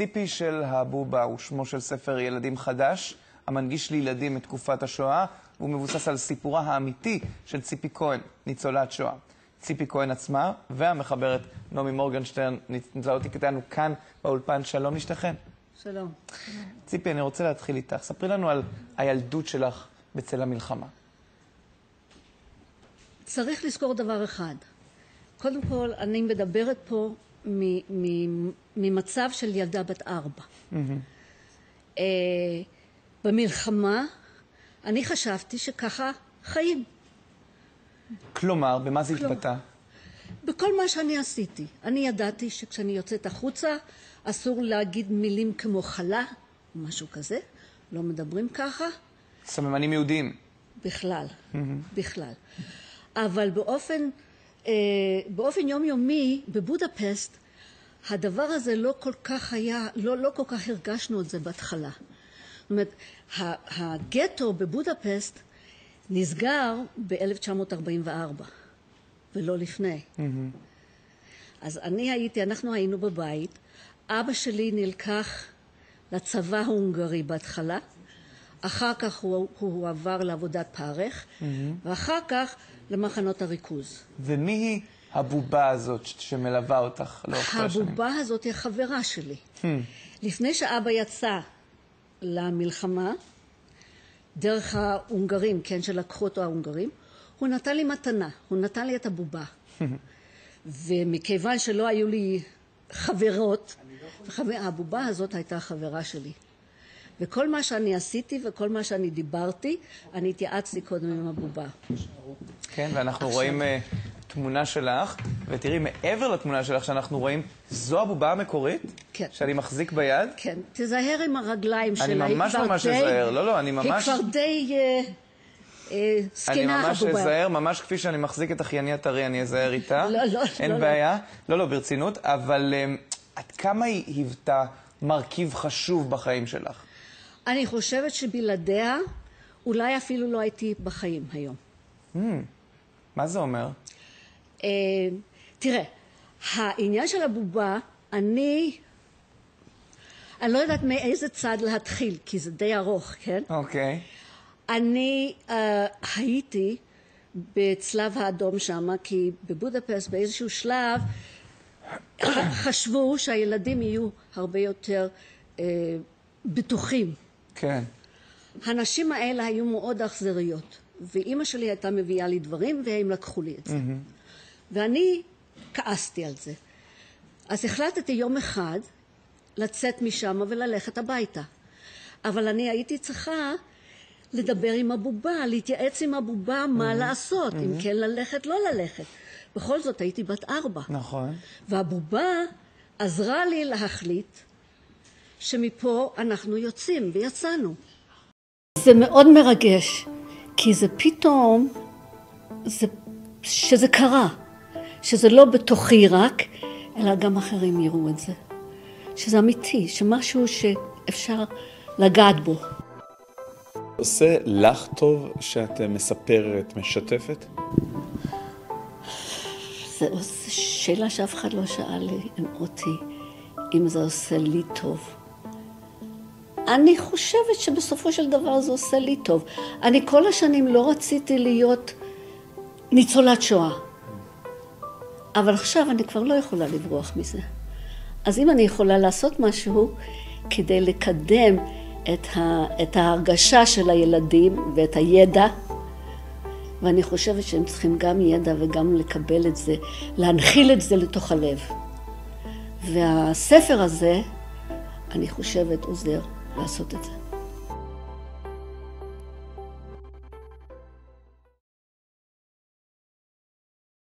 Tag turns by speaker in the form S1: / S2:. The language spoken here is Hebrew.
S1: ציפי של הבובה הוא שמו של ספר ילדים חדש, המנגיש לילדים את תקופת השואה, והוא מבוסס על סיפורה האמיתי של ציפי כהן, ניצולת שואה. ציפי כהן עצמה והמחברת נעמי מורגנשטרן נמצאות איתנו כאן באולפן. שלום לשתיכן.
S2: שלום.
S1: ציפי, אני רוצה להתחיל איתך. ספרי לנו על הילדות שלך בצל המלחמה. צריך
S2: לזכור דבר אחד. קודם כל, אני מדברת פה ממצב של ילדה בת 4. במלחמה, אני חשבתי שככה חיים.
S1: כלומר, במה זה התבטא?
S2: בכל מה שאני עשיתי. אני ידעתי שכשאני יוצאת החוצה, אסור להגיד מילים כמו חלה, או משהו כזה. לא מדברים ככה.
S1: סממנים יהודיים.
S2: בכלל, בכלל. אבל באופן יומיומי, בבודפסט, הדבר הזה לא כל כך היה, לא כל כך הרגשנו את זה בהתחלה. זאת אומרת, הגטו בבודפסט נסגר ב-1944, ולא לפני. אז אנחנו היינו בבית, אבא שלי נלקח לצבא ההונגרי בהתחלה, אחר כך הוא עבר לעבודת פרך, ואחר כך למחנות הריכוז.
S1: ומי היא הבובה הזאת שמלווה אותך לאורך השנים?
S2: הבובה הזאת היא החברה שלי. לפני שאבא יצא למלחמה, דרך ההונגרים, כן, שלקחו אותו ההונגרים, הוא נתן לי מתנה, הוא נתן לי את הבובה. ומכיוון שלא היו לי חברות, הבובה הזאת הייתה חברה שלי. וכל מה שאני עשיתי וכל מה שאני דיברתי, אני התייעצתי קודם עם הבובה.
S1: כן, ואנחנו רואים תמונה שלך, ותראי, מעבר לתמונה שלך שאנחנו רואים, זו הבובה המקורית?
S2: כן.
S1: שאני מחזיק ביד?
S2: כן, תזהר עם הרגליים שלה.
S1: אני ממש אזהר, לא, אני ממש...
S2: היא כבר די סכנה הבובה.
S1: אני ממש אזהר, ממש כפי שאני מחזיק את אחייני הטרי, אני אזהר איתה.
S2: לא.
S1: אין בעיה. לא, ברצינות, אבל עד כמה היא היוותה מרכיב חשוב בחיים שלך?
S2: אני חושבת שבלעדיה, אולי אפילו לא הייתי בחיים היום.
S1: מה זה אומר?
S2: תראה, העניין של הבובה, אני לא יודעת מאיזה צד להתחיל, כי זה די ארוך, כן?
S1: אוקיי.
S2: אני הייתי בצלב האדום שם, כי בבודפסט באיזשהו שלב חשבו שהילדים יהיו הרבה יותר בטוחים.
S1: כן.
S2: הנשים האלה היו מאוד אכזריות, ואימא שלי הייתה מביאה לי דברים, והם לקחו לי את זה. ואני כעסתי על זה. אז החלטתי יום אחד לצאת משם וללכת הביתה. אבל אני הייתי צריכה לדבר עם הבובה, להתייעץ עם הבובה מה לעשות, אם כן ללכת, לא ללכת. בכל זאת הייתי בת 4.
S1: נכון.
S2: והבובה עזרה לי להחליט שמפה אנחנו יוצאים, ויצאנו. זה מאוד מרגש, כי זה פתאום, שזה קרה, שזה לא בתוכי רק, אלא גם אחרים יראו את זה. שזה אמיתי, שמשהו שאפשר לגעת בו.
S3: עושה לך טוב שאת מספרת, משתפת?
S2: זו שאלה שאף אחד לא שאל אותי, אם זה עושה לי טוב. אני חושבת שבסופו של דבר זה עושה לי טוב. אני כל השנים לא רציתי להיות ניצולת שואה. אבל עכשיו אני כבר לא יכולה לברוח מזה. אז אם אני יכולה לעשות משהו כדי לקדם את ההרגשה של הילדים ואת הידע, ואני חושבת שהם צריכים גם ידע וגם לקבל את זה, להנחיל את זה לתוך הלב. והספר הזה, אני חושבת, עוזר לעשות את זה.